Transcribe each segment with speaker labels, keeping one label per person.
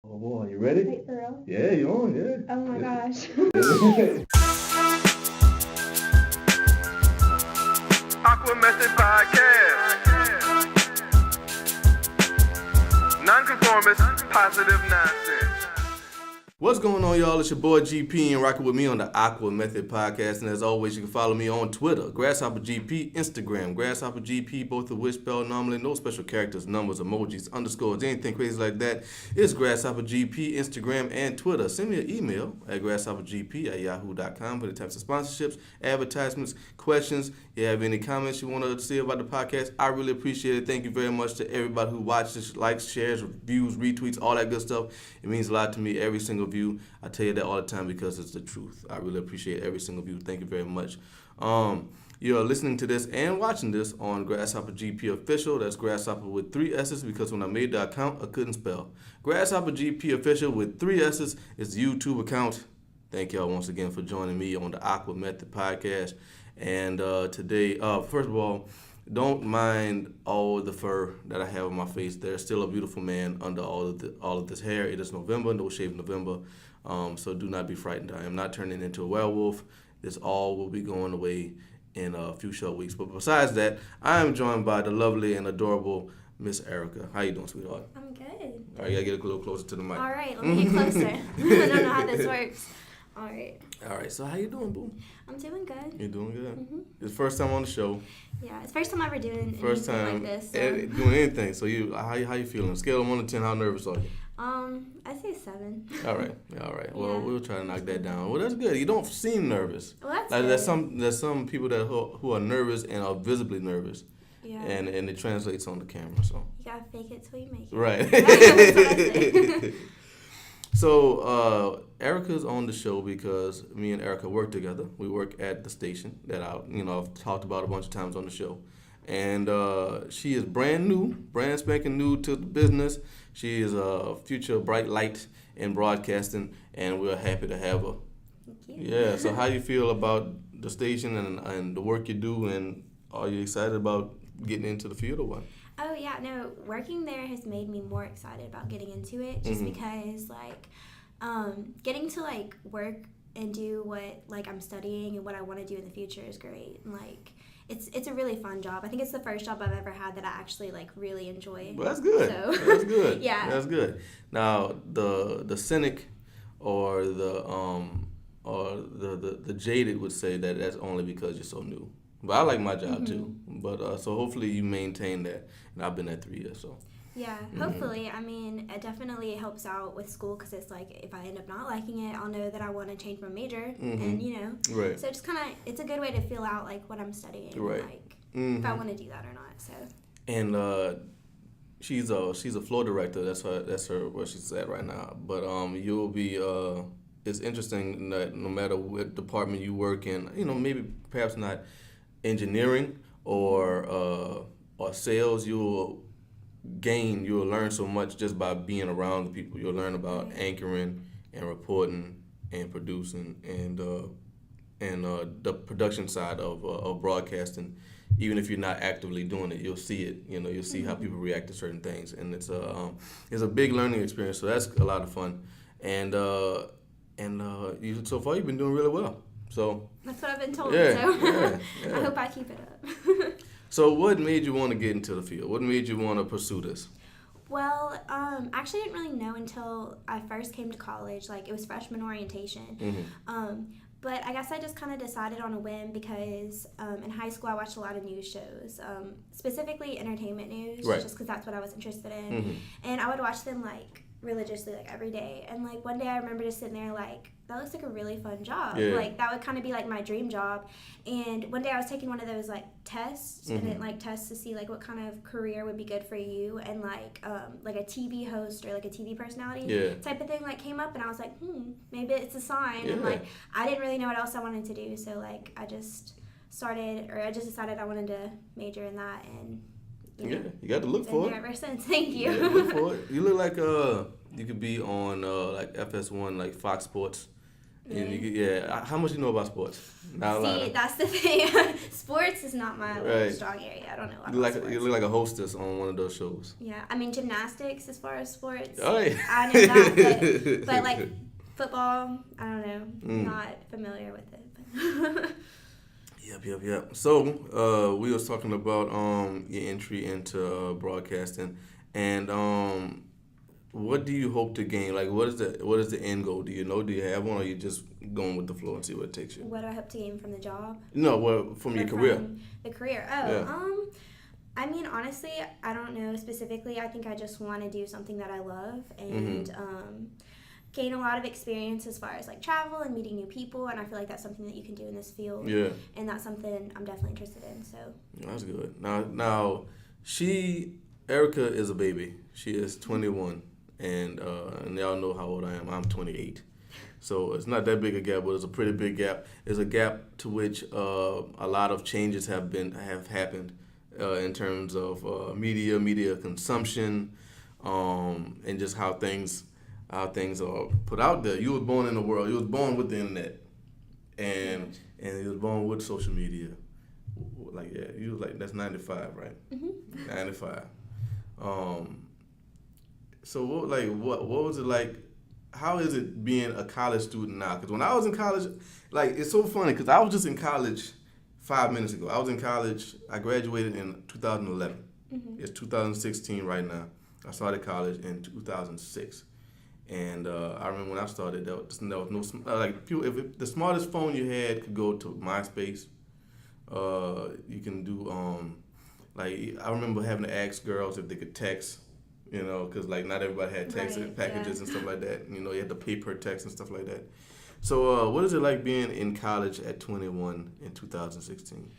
Speaker 1: Oh boy, you ready?
Speaker 2: Wait, for real?
Speaker 1: Yeah, you on, yeah.
Speaker 2: Oh my gosh.
Speaker 3: AquaMethodPodcast. Nonconformist, positive nonsense.
Speaker 1: What's going on, y'all? It's your boy GP and rocking with me on the Aqua Method Podcast. And as always, you can follow me on Twitter, GrasshopperGP, Instagram, GrasshopperGP, both of which spelled normally, no special characters, numbers, emojis, underscores, anything crazy like that. It's GrasshopperGP, Instagram, and Twitter. Send me an email at GrasshopperGP@yahoo.com for the types of sponsorships, advertisements, questions. If you have any comments you want to say about the podcast, I really appreciate it. Thank you very much to everybody who watches, likes, shares, reviews, retweets, all that good stuff. It means a lot to me, every single view. I tell you that all the time because it's the truth. I really appreciate every single view. Thank you very much. You're listening to this and watching this on Grasshopper GP Official. That's Grasshopper with 3 S's because when I made the account, I couldn't spell. Grasshopper GP Official with 3 S's is the YouTube account. Thank y'all once again for joining me on the Aqua Method Podcast. And today, first of all, don't mind all the fur that I have on my face. There's still a beautiful man under all of this hair. It is November, no shave November, so do not be frightened. I am not turning into a werewolf. This all will be going away in a few short weeks. But besides that, I am joined by the lovely and adorable Miss Erica. How you doing, sweetheart?
Speaker 2: I'm good.
Speaker 1: All right, you gotta get a little closer to the mic.
Speaker 2: All right, let me get closer. I don't know how this works. All right.
Speaker 1: All right, so how you doing, boo?
Speaker 2: I'm doing good.
Speaker 1: You're doing good.
Speaker 2: Mm-hmm.
Speaker 1: It's first time on the show.
Speaker 2: Yeah, it's first time ever doing
Speaker 1: First
Speaker 2: anything
Speaker 1: time
Speaker 2: like this. So.
Speaker 1: doing anything. So how you feeling? Scale of 1 to 10, how nervous are you?
Speaker 2: I'd say 7.
Speaker 1: All right. Well,
Speaker 2: Yeah.
Speaker 1: we'll try to knock that down. Well, that's good. You don't seem nervous.
Speaker 2: Well, that's
Speaker 1: Like
Speaker 2: good.
Speaker 1: there's some people who are nervous and are visibly nervous,
Speaker 2: Yeah.
Speaker 1: and it translates on the camera. So
Speaker 2: You gotta fake it till you make it.
Speaker 1: right.
Speaker 2: That's what I say.
Speaker 1: So Erica's on the show because me and Erica work together. We work at the station that I've talked about a bunch of times on the show. And she is brand spanking new to the business. She is a future bright light in broadcasting, and we're happy to have her.
Speaker 2: Thank you.
Speaker 1: Yeah, so how you feel about the station and the work you do, and are you excited about getting into the field or what?
Speaker 2: Oh yeah, no, working there has made me more excited about getting into it just because getting to work and do what I'm studying and what I want to do in the future is great. And it's a really fun job. I think it's the first job I've ever had that I actually really enjoy.
Speaker 1: Well, that's good.
Speaker 2: So,
Speaker 1: That's good.
Speaker 2: Yeah.
Speaker 1: That's good. Now the cynic or the jaded would say that that's only because you're so new. But I like my job too. But so hopefully you maintain that. And I've been there 3 years, so.
Speaker 2: Yeah, hopefully. I mean, it definitely helps out with school because it's if I end up not liking it, I'll know that I want to change my major, and
Speaker 1: Right.
Speaker 2: So it's a good way to feel out what I'm studying,
Speaker 1: Right.
Speaker 2: If I want to do that or not. So.
Speaker 1: And she's a floor director. That's her where she's at right now. But you'll be it's interesting that no matter what department you work in, maybe perhaps not engineering or sales, you'll learn so much just by being around the people. You'll learn about anchoring and reporting and producing and the production side of broadcasting. Even if you're not actively doing it, you'll see it. You'll see how people react to certain things, and it's a big learning experience. So that's a lot of fun, and so far you've been doing really well. So
Speaker 2: That's what I've been told.
Speaker 1: Yeah,
Speaker 2: So
Speaker 1: yeah.
Speaker 2: I hope I keep it up.
Speaker 1: So what made you want to get into the field? What made you want to pursue this?
Speaker 2: Well, actually, I didn't really know until I first came to college. It was freshman orientation. But I guess I just kind of decided on a whim because in high school I watched a lot of news shows, specifically entertainment news,
Speaker 1: Right.
Speaker 2: just because that's what I was interested in. And I would watch them religiously every day. And one day I remember just sitting there that looks like a really fun job.
Speaker 1: Yeah.
Speaker 2: That would kind of be my dream job. And one day I was taking one of those tests, and it tests to see what kind of career would be good for you, and a TV host or a TV personality type of thing came up, and I was maybe it's a sign.
Speaker 1: Yeah.
Speaker 2: And I didn't really know what else I wanted to do, so I just decided I wanted to major in that, and
Speaker 1: You got to look
Speaker 2: been
Speaker 1: for
Speaker 2: there
Speaker 1: it.
Speaker 2: ever since. Thank you.
Speaker 1: Yeah, look for it. You look like you could be on FS1, Fox Sports, And you get, how much you know about sports? Not a lot.
Speaker 2: See, that's the thing. Sports is not my
Speaker 1: Right.
Speaker 2: strong area. I don't know a lot
Speaker 1: You
Speaker 2: about
Speaker 1: like
Speaker 2: sports.
Speaker 1: you look like a hostess on one of those shows.
Speaker 2: Yeah, I mean gymnastics as far as sports.
Speaker 1: Oh yeah.
Speaker 2: I know that, but like football, I don't know. Not familiar with it. But
Speaker 1: Yep. So, we was talking about your entry into broadcasting, and what do you hope to gain? Like, what is the end goal? Do you know? Do you have one, or are you just going with the flow and see where it takes you?
Speaker 2: what do I hope to gain from the job?
Speaker 1: No, well, from your
Speaker 2: Or
Speaker 1: career.
Speaker 2: from the career. Oh,
Speaker 1: Yeah.
Speaker 2: I mean, honestly, I don't know specifically. I think I just want to do something that I love and gain a lot of experience as far as like travel and meeting new people. And I feel like that's something that you can do in this field.
Speaker 1: Yeah,
Speaker 2: And that's something I'm definitely interested in. So
Speaker 1: that's good. Now, Erica is a baby. She is 21, and y'all know how old I am. I'm 28. So it's not that big a gap, but it's a pretty big gap. It's a gap to which a lot of changes have happened in terms of media consumption, and just how things are put out there. You was born in the world. You was born with the internet, and you was born with social media. Like you was like that's 95, right? 95. So what was it like? How is it being a college student now? Because when I was in college, like it's so funny because I was just in college 5 minutes ago. I was in college. I graduated in 2011. It's 2016 right now. I started college in 2006, and I remember when I started, there was no if the smartest phone you had could go to MySpace. You can do like I remember having to ask girls if they could text. You know, because like not everybody had text packages and stuff like that. You know, you had to pay per text and stuff like that. So, what is it like being in college at 21 in 2016?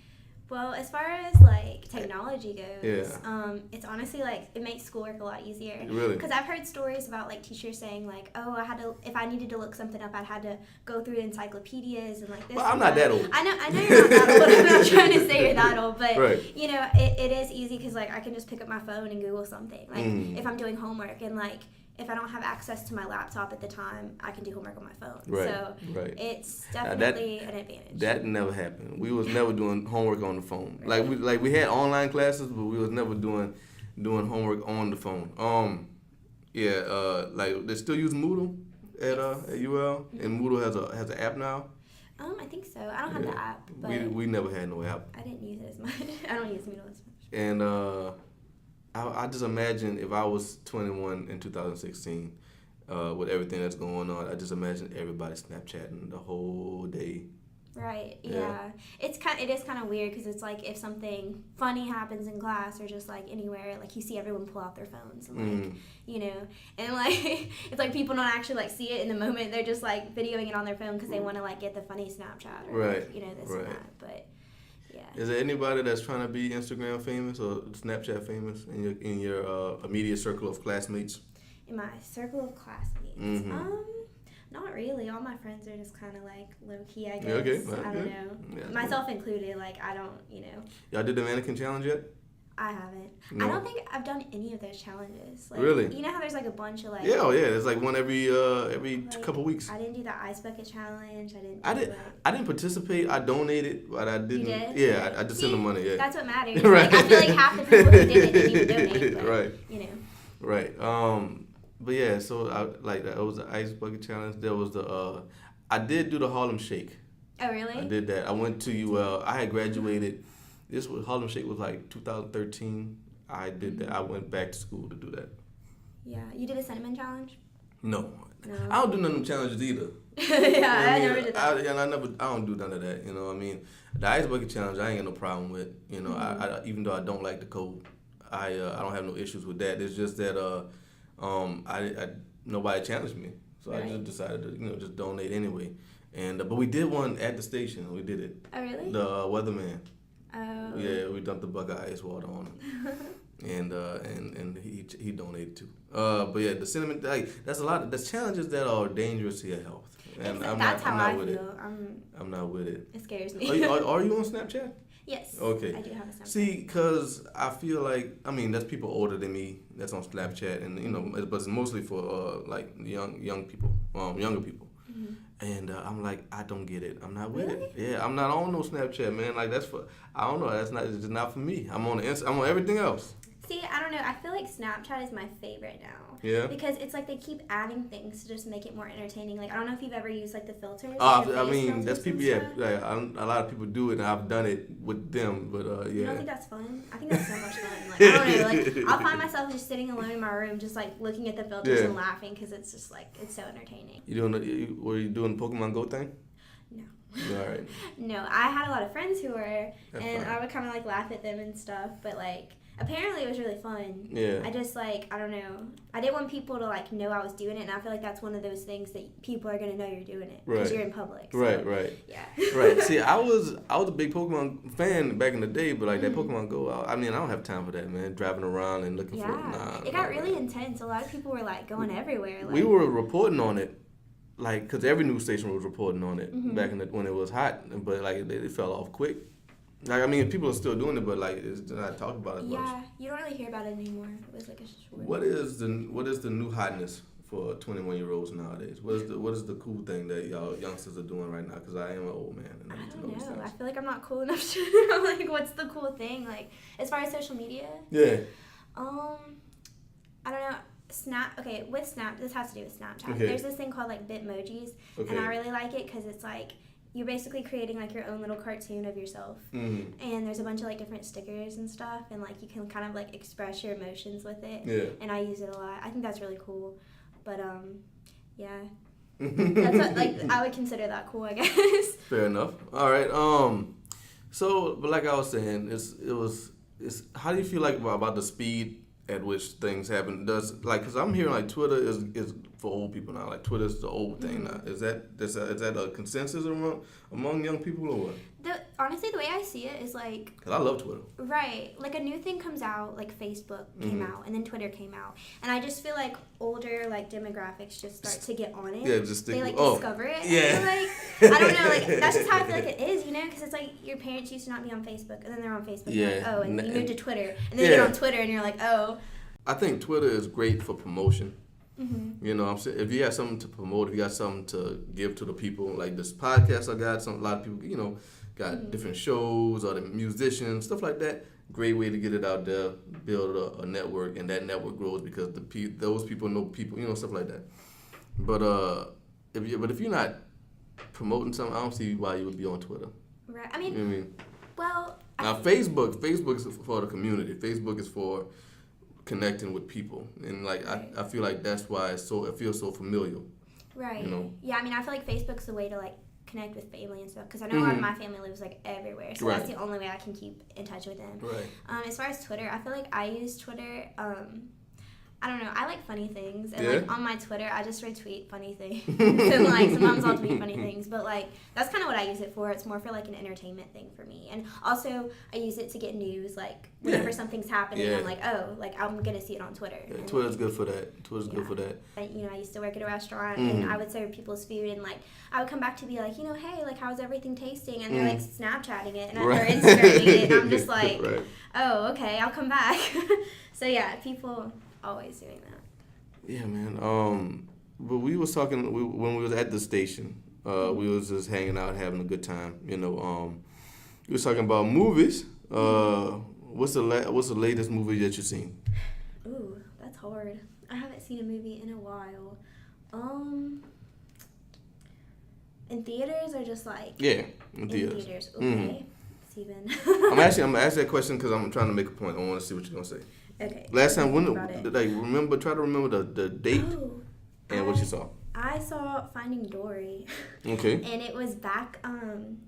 Speaker 2: well, as far as like technology goes, it's honestly like it makes schoolwork a lot easier.
Speaker 1: Really?
Speaker 2: Because I've heard stories about like teachers saying like, oh, if I needed to look something up, I had to go through encyclopedias and like this.
Speaker 1: Well, I'm not that old.
Speaker 2: I know you're not that old. I'm not trying to say you're that old, but
Speaker 1: Right.
Speaker 2: you know, it is easy because like I can just pick up my phone and Google something. Like if I'm doing homework and like if I don't have access to my laptop at the time, I can do homework on my phone.
Speaker 1: Right,
Speaker 2: So
Speaker 1: right.
Speaker 2: it's definitely an advantage.
Speaker 1: That never happened. We was never doing homework on the phone. Like we had online classes, but we was never doing homework on the phone. Like they still use Moodle at UL, and Moodle has an app now.
Speaker 2: I think so. I don't have the app, but
Speaker 1: We never had no app.
Speaker 2: I didn't use it as much. I don't use Moodle as much.
Speaker 1: And I just imagine if I was 21 in 2016, with everything that's going on, I just imagine everybody Snapchatting the whole day.
Speaker 2: Right.
Speaker 1: Yeah.
Speaker 2: Yeah. It is kind of weird because it's like if something funny happens in class or just like anywhere, like you see everyone pull out their phones and like you know, and like it's like people don't actually like see it in the moment. They're just like videoing it on their phone because they want to like get the funny Snapchat or
Speaker 1: Right.
Speaker 2: like, you know, this
Speaker 1: Right.
Speaker 2: and that. But yeah.
Speaker 1: Is there anybody that's trying to be Instagram famous or Snapchat famous in your immediate circle of classmates?
Speaker 2: In my circle of classmates, not really. All my friends are just kind of like low key, I guess.
Speaker 1: Yeah, okay.
Speaker 2: I don't know.
Speaker 1: Yeah,
Speaker 2: Myself included. Like I don't, you know.
Speaker 1: Y'all did the mannequin challenge yet?
Speaker 2: I haven't.
Speaker 1: No?
Speaker 2: I don't think I've done any of those challenges. Like,
Speaker 1: Really?
Speaker 2: You know how there's like a bunch of like.
Speaker 1: Yeah, there's like one every
Speaker 2: like,
Speaker 1: couple weeks.
Speaker 2: I didn't do the ice bucket challenge.
Speaker 1: I didn't participate. I donated, but I didn't.
Speaker 2: You did?
Speaker 1: Yeah, I just sent the money. Yeah.
Speaker 2: That's what matters.
Speaker 1: Right.
Speaker 2: Like, I feel like half the people who did it didn't even donate. But,
Speaker 1: Right.
Speaker 2: You know.
Speaker 1: Right. But yeah, so that was the ice bucket challenge. There was I did do the Harlem Shake.
Speaker 2: Oh really?
Speaker 1: I did that. I went to UL. I had graduated. Harlem Shake was like 2013. I did that. I went back to school to do that.
Speaker 2: Yeah. You did a cinnamon challenge?
Speaker 1: No.
Speaker 2: No.
Speaker 1: I don't do none of them challenges either.
Speaker 2: Yeah, I never did that.
Speaker 1: I don't do none of that. You know what I mean? The ice bucket challenge, I ain't got no problem with. You know, I even though I don't like the cold, I don't have no issues with that. It's just that nobody challenged me, so I just decided to just donate anyway. And but we did one at the station. We did it.
Speaker 2: Oh really?
Speaker 1: The weatherman.
Speaker 2: Oh.
Speaker 1: Yeah, we dumped a bucket of ice water on him. and he donated too. But yeah, the cinnamon, that's a lot. That's challenges that are dangerous to your health. And I'm
Speaker 2: that's
Speaker 1: not,
Speaker 2: how
Speaker 1: I'm not
Speaker 2: I
Speaker 1: with
Speaker 2: feel.
Speaker 1: it. I'm not with it.
Speaker 2: It scares me.
Speaker 1: Are you on Snapchat?
Speaker 2: Yes.
Speaker 1: Okay.
Speaker 2: I do have a Snapchat.
Speaker 1: See, because I feel like, that's people older than me that's on Snapchat, and but it's mostly for like young people, younger people. And I'm like, I don't get it. I'm not with
Speaker 2: Really?
Speaker 1: it. Yeah, I'm not on no Snapchat, man. Like that's for I don't know. It's just not for me. I'm on I'm on everything else.
Speaker 2: See, I don't know. I feel like Snapchat is my favorite now.
Speaker 1: Yeah.
Speaker 2: Because it's like they keep adding things to just make it more entertaining. Like I don't know if you've ever used like the filters.
Speaker 1: I
Speaker 2: like, the face
Speaker 1: mean,
Speaker 2: filters
Speaker 1: that's
Speaker 2: and
Speaker 1: people. Yeah,
Speaker 2: stuff.
Speaker 1: like, a lot of people do it, and I've done it with them. But yeah.
Speaker 2: You don't think that's fun? I think that's so much fun. Like I don't know. Like I'll find myself just sitting alone in my room, just like looking at the filters and laughing because it's just like it's so entertaining.
Speaker 1: Were you doing the Pokemon Go thing?
Speaker 2: No.
Speaker 1: All right.
Speaker 2: No, I had a lot of friends who were,
Speaker 1: That's
Speaker 2: and
Speaker 1: fine.
Speaker 2: I would kind of like laugh at them and stuff. But like apparently it was really fun.
Speaker 1: Yeah.
Speaker 2: I just like I don't know. I didn't want people to like know I was doing it, and I feel like that's one of those things that people are gonna know you're doing it because
Speaker 1: Right.
Speaker 2: you're in public. So,
Speaker 1: Right.
Speaker 2: Yeah.
Speaker 1: Right. See, I was a big Pokemon fan back in the day, but like that Pokemon Go, I mean, I don't have time for that, man. Driving around and looking for
Speaker 2: Yeah. It got really intense. A lot of people were like going everywhere. Like,
Speaker 1: We were reporting on it, like, because every news station was reporting on it back in when it was hot, but like it fell off quick. Like, I mean, people are still doing it, but like it's not talked about as much.
Speaker 2: Yeah, you don't really hear about it anymore. It was like a short.
Speaker 1: What is the new hotness for 21-year-olds nowadays? What is the cool thing that y'all youngsters are doing right now? Because I am an old man and I
Speaker 2: I
Speaker 1: need to know
Speaker 2: don't
Speaker 1: these
Speaker 2: know. I
Speaker 1: things.
Speaker 2: feel like I'm not cool enough to know like what's the cool thing. Like as far as social media.
Speaker 1: Yeah.
Speaker 2: I don't know. With Snap, this has to do with Snapchat.
Speaker 1: Okay.
Speaker 2: There's this thing called like Bitmojis,
Speaker 1: Okay.
Speaker 2: and I really like it because it's like you're basically creating like your own little cartoon of yourself,
Speaker 1: Mm-hmm.
Speaker 2: and there's a bunch of like different stickers and stuff, and like you can kind of like express your emotions with it.
Speaker 1: Yeah.
Speaker 2: And I use it a lot. I think that's really cool, but yeah, that's what, like I would consider that cool, I guess.
Speaker 1: Fair enough. All right. But like I was saying, it's how do you feel like about the speed at which things happen? Because I'm hearing like Twitter is for old people now. Like Twitter's the old thing now. Is that a consensus among young people or what?
Speaker 2: Honestly, the way I see it is like
Speaker 1: Because I love Twitter.
Speaker 2: right, like a new thing comes out, like Facebook came out, and then Twitter came out, and I just feel like older like demographics just start to get on it.
Speaker 1: Yeah, just
Speaker 2: they like
Speaker 1: oh,
Speaker 2: discover it.
Speaker 1: yeah.
Speaker 2: And I don't know, like that's just how I feel like it is, you know, because it's like your parents used to not be on Facebook, and then they're on Facebook, and you're like,
Speaker 1: Yeah.
Speaker 2: oh, and you
Speaker 1: And-
Speaker 2: moved to Twitter, and then
Speaker 1: Yeah.
Speaker 2: you get on Twitter, and you're like, oh.
Speaker 1: I think Twitter is great for promotion.
Speaker 2: Mm-hmm.
Speaker 1: You know what I'm saying? If you got something to promote, if you got something to give to the people, like this podcast I got, a lot of people, you know, got different shows or the musicians, stuff like that. Great way to get it out there, build a network, and that network grows because those people know people, you know, stuff like that. But if you're not promoting something, I don't see why you would be on Twitter.
Speaker 2: Right. I
Speaker 1: You
Speaker 2: mean,
Speaker 1: know what I mean?
Speaker 2: well.
Speaker 1: Now Facebook is for the community. Facebook is for connecting with people, and like I feel like that's why it feels so familiar.
Speaker 2: Right.
Speaker 1: You know?
Speaker 2: Yeah, I mean, I feel like Facebook's the way to like connect with family and stuff because I know a lot of my family lives like everywhere, so
Speaker 1: Right.
Speaker 2: that's the only way I can keep in touch with them.
Speaker 1: Right.
Speaker 2: As far as Twitter, I feel like I use Twitter. I don't know. I like funny things, and
Speaker 1: Yeah?
Speaker 2: like on my Twitter, I just retweet funny things. And like sometimes I'll tweet funny things, but like that's kind of what I use it for. It's more for like an entertainment thing for me, and also I use it to get news. Like whenever something's happening,
Speaker 1: Yeah.
Speaker 2: I'm like, oh, like I'm gonna see it on Twitter.
Speaker 1: Yeah,
Speaker 2: And,
Speaker 1: Twitter's good for that. Twitter's good
Speaker 2: Yeah.
Speaker 1: for that.
Speaker 2: you know, I used to work at a restaurant, and I would serve people's food, and like I would come back to be like, you know, hey, like how's everything tasting? And they're like Snapchatting it, and
Speaker 1: Right.
Speaker 2: or Instagramming it, and I'm just like,
Speaker 1: Right.
Speaker 2: oh, okay, I'll come back. So yeah, people always doing that.
Speaker 1: Yeah, man. But we was talking when we was at the station. We was just hanging out, having a good time. You know. We was talking about movies. What's the latest movie that you've seen?
Speaker 2: Ooh, that's hard. I haven't seen a movie in a while. In theaters or just like
Speaker 1: Yeah, in
Speaker 2: in
Speaker 1: theaters.
Speaker 2: theaters? Okay, Steven.
Speaker 1: I'm gonna ask that question because I'm trying to make a point. I want to see what you're gonna say.
Speaker 2: Okay.
Speaker 1: Last time,
Speaker 2: think about it.
Speaker 1: try to remember the date
Speaker 2: Oh,
Speaker 1: and what you saw.
Speaker 2: I saw Finding Dory.
Speaker 1: Okay.
Speaker 2: And it was back, I'm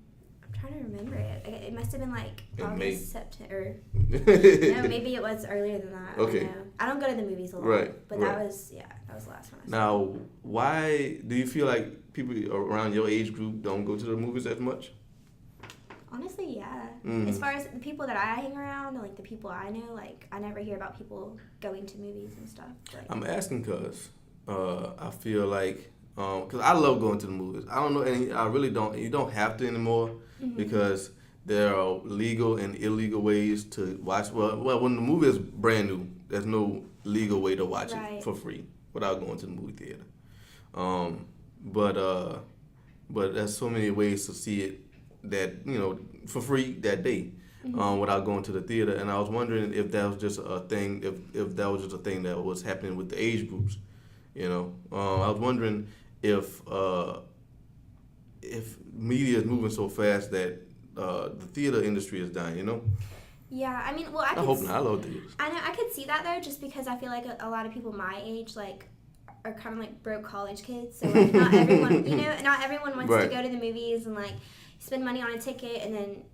Speaker 2: trying to remember it. It must have been like
Speaker 1: In May.
Speaker 2: August, September. No, maybe it was earlier than that.
Speaker 1: Okay.
Speaker 2: I don't know. I don't go to the movies a lot.
Speaker 1: Right,
Speaker 2: But
Speaker 1: right.
Speaker 2: that was the last one I saw.
Speaker 1: Now, why do you feel like people around your age group don't go to the movies as much?
Speaker 2: Honestly, yeah.
Speaker 1: Mm.
Speaker 2: As far as the people that I hang around, and like the people I know, like I never hear about people going to movies and stuff. Like,
Speaker 1: I'm asking because I feel like because I love going to the movies. I don't know, and I really don't. You don't have to anymore because there are legal and illegal ways to watch. Well, when the movie is brand new, there's no legal way to watch
Speaker 2: Right.
Speaker 1: it for free without going to the movie theater. but there's so many ways to see it that for free that day, without going to the theater. And I was wondering if that was just a thing, if that was just a thing that was happening with the age groups. I was wondering if media is moving so fast that the theater industry is dying.
Speaker 2: Yeah, I mean, well,
Speaker 1: I hope not. I love theaters.
Speaker 2: I know, I could see that though, just because I feel like a lot of people my age, like, are kind of like broke college kids. So like, not everyone, not everyone wants to go to the movies and like spend money on a ticket and then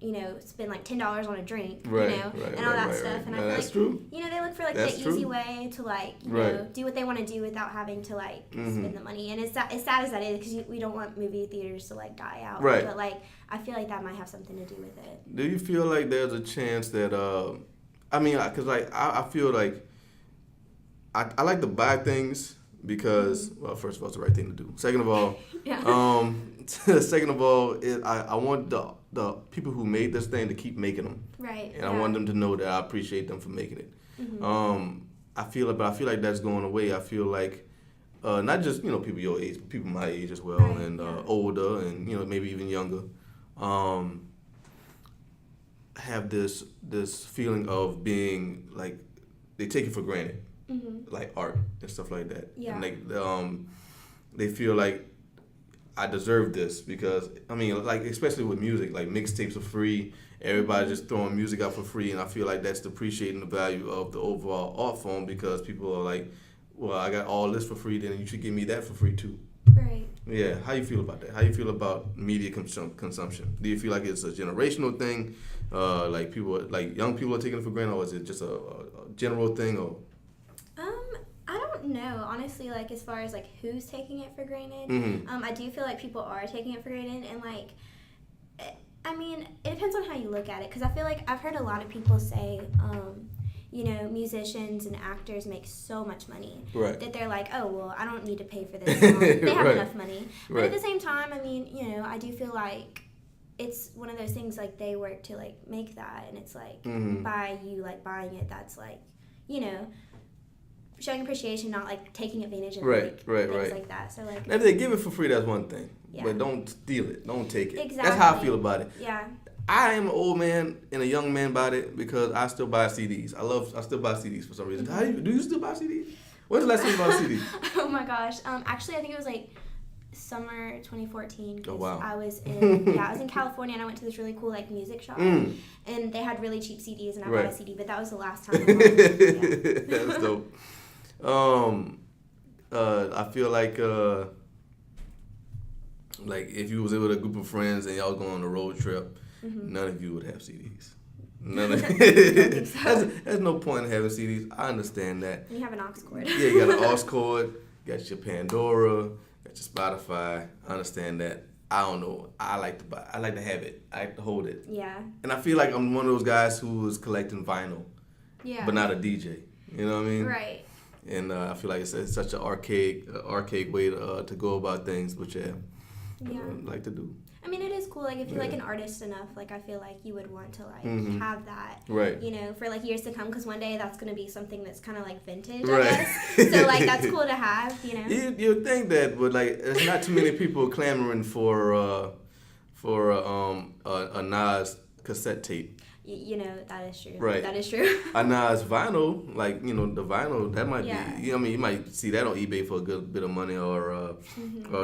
Speaker 2: spend like $10 on a drink, and all that stuff. And I feel
Speaker 1: that's true.
Speaker 2: They look for like the easy way to like do what they want to do without having to like spend the money. And it's sad as that is, because we don't want movie theaters to like die out.
Speaker 1: Right.
Speaker 2: But like I feel like that might have something to do with it.
Speaker 1: Do you feel like there's a chance that because like I feel like I like to buy things because, well, first of all, it's the right thing to do. Second of all, I want the people who made this thing to keep making them.
Speaker 2: Right.
Speaker 1: And I want them to know that I appreciate them for making it. I feel like that's going away. I feel like not just people your age, but people my age as well, and older, and maybe even younger, have this feeling of being like they take it for granted. Like art and stuff like that. Yeah. And they feel like I deserve this because like especially with music, like mixtapes are free. Everybody just throwing music out for free, and I feel like that's depreciating the value of the overall art form because people are like, well, I got all this for free, then you should give me that for free too.
Speaker 2: Right.
Speaker 1: Yeah. How you feel about that? How you feel about media consumption? Do you feel like it's a generational thing? Like young people are taking it for granted, or is it just a general thing, or?
Speaker 2: I don't know, honestly, like, as far as, like, who's taking it for granted. I do feel like people are taking it for granted, and, like, it depends on how you look at it, because I feel like I've heard a lot of people say, musicians and actors make so much money that they're like, oh, well, I don't need to pay for this. They have enough money. But at the same time, I do feel like it's one of those things, like, they work to, like, make that, and it's, like, by you, like, buying it, that's, like, showing appreciation, not like taking advantage of things like that. So like,
Speaker 1: if they give it for free, that's one thing.
Speaker 2: Yeah.
Speaker 1: But don't steal it. Don't take it.
Speaker 2: Exactly.
Speaker 1: That's how I feel about it.
Speaker 2: Yeah.
Speaker 1: I am an old man and a young man about it because I still buy CDs. I still buy CDs for some reason. Do you still buy CDs? When's the last time you bought CDs?
Speaker 2: Oh my gosh. Actually, I think it was like summer 2014.
Speaker 1: Oh wow.
Speaker 2: I was in California, and I went to this really cool like music shop, and they had really cheap CDs, and I bought a CD. But that was the last time.
Speaker 1: That's dope. I feel like if you was with a group of friends and y'all was going on a road trip, none of you would have CDs. None of there's no point in having CDs. I understand that.
Speaker 2: You have an aux cord.
Speaker 1: Yeah, you got an aux cord, got your Pandora, got your Spotify. I understand that. I don't know. I like to have it. I like to hold it. Yeah. And I feel like I'm one of those guys who is collecting vinyl. Yeah. But not a DJ. You know what I mean? Right. And I feel like it's such an archaic way to go about things, but I like to do.
Speaker 2: I mean, it is cool. Like, if you like an artist enough, like, I feel like you would want to, like, have that, for, like, years to come, because one day that's going to be something that's kind of, like, vintage, I guess. So, like, that's cool to have,
Speaker 1: You'd think that, but, like, there's not too many people clamoring for a Nas cassette tape.
Speaker 2: That is true.
Speaker 1: Right.
Speaker 2: That is true.
Speaker 1: A Nas vinyl, like, the vinyl, that might be, you might see that on eBay for a good bit of money or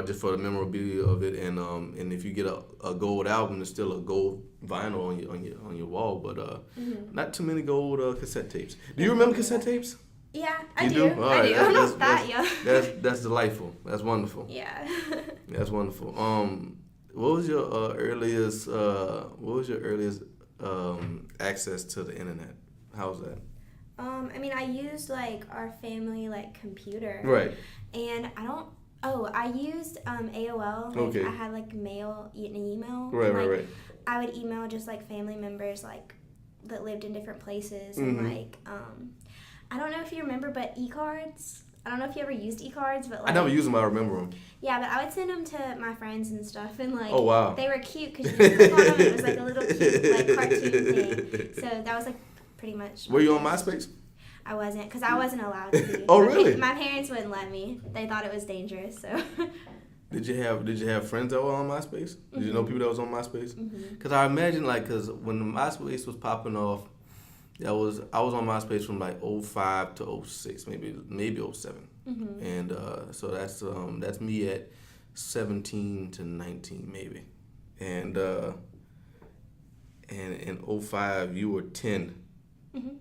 Speaker 1: just for the memorabilia of it. And if you get a gold album, it's still a gold vinyl on your wall, but not too many gold cassette tapes. Do you remember cassette tapes?
Speaker 2: Yeah, I do. I do. I'm not that young.
Speaker 1: That's delightful. That's wonderful.
Speaker 2: Yeah.
Speaker 1: That's wonderful. What was your earliest access to the internet? How was that?
Speaker 2: I used like our family like computer.
Speaker 1: Right.
Speaker 2: And I used AOL. Like, okay. I had like mail and email.
Speaker 1: Right,
Speaker 2: and,
Speaker 1: right.
Speaker 2: I would email just like family members like that lived in different places and like I don't know if you remember, but e-cards. I don't know if you ever used e-cards, but like, I
Speaker 1: never used them. I remember them.
Speaker 2: Yeah, but I would send them to my friends and stuff, and like,
Speaker 1: oh wow,
Speaker 2: they were cute because you just click on them, and it was like a little cute like cartoon thing. So that was like pretty much.
Speaker 1: Were you on MySpace?
Speaker 2: I wasn't, because I wasn't allowed to be.
Speaker 1: Oh really?
Speaker 2: My parents wouldn't let me. They thought it was dangerous. So.
Speaker 1: Did you have friends that were on MySpace? Did you know people that was on MySpace? Because I imagine because when the MySpace was popping off, I was on MySpace from like 05 to 06, maybe 07, and so that's me at 17 to 19 maybe, and in 05 you were 10. You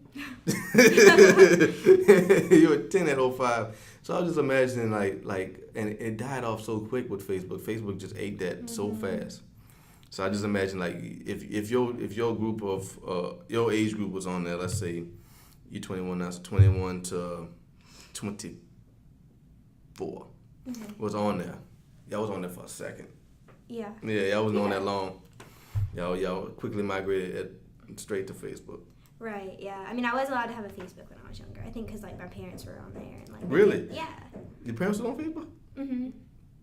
Speaker 1: were 10 at 05. So I was just imagining like and it died off so quick with Facebook. Facebook just ate that so fast. So I just imagine like if your group of your age group was on there, let's say you're 21 now, so 21 to 24 was on there. Y'all was on there for a second.
Speaker 2: Yeah.
Speaker 1: Yeah, y'all wasn't on that long. Y'all quickly migrated straight to Facebook.
Speaker 2: Right, yeah. I mean, I was allowed to have a Facebook when I was younger. I think because, like, my parents were on there. And, like,
Speaker 1: Really?
Speaker 2: Yeah.
Speaker 1: Your parents were on Facebook?
Speaker 2: Mm-hmm.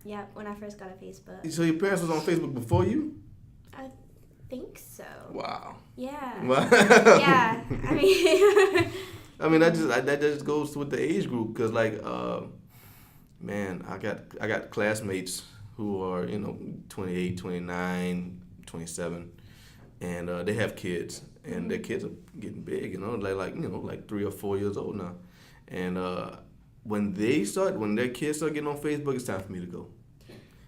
Speaker 2: Yeah, when I first got a Facebook.
Speaker 1: So your parents was on Facebook before you?
Speaker 2: I think so.
Speaker 1: Wow.
Speaker 2: Yeah.
Speaker 1: Wow.
Speaker 2: Yeah. I mean...
Speaker 1: that just goes with the age group, because, like, man, I got classmates who are, 28, 29, 27, and they have kids. And their kids are getting big, like 3 or 4 years old now. And when their kids start getting on Facebook, it's time for me to go.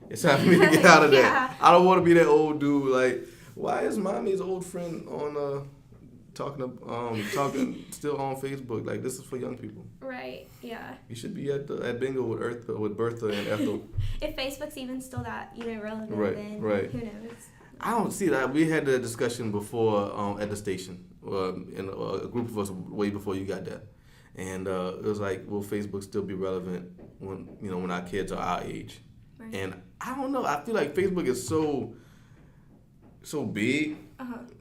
Speaker 1: It's time for me to get out of there.
Speaker 2: Yeah.
Speaker 1: I don't want to be that old dude. Like, why is mommy's old friend on talking still on Facebook? Like, this is for young people.
Speaker 2: Right. Yeah.
Speaker 1: You should be at bingo with Bertha and Ethel.
Speaker 2: If Facebook's even still that relevant, then
Speaker 1: right.
Speaker 2: who knows?
Speaker 1: I don't see that. We had the discussion before at the station, and a group of us way before you got there, and it was like, will Facebook still be relevant when our kids are our age?
Speaker 2: Right.
Speaker 1: And I don't know. I feel like Facebook is so big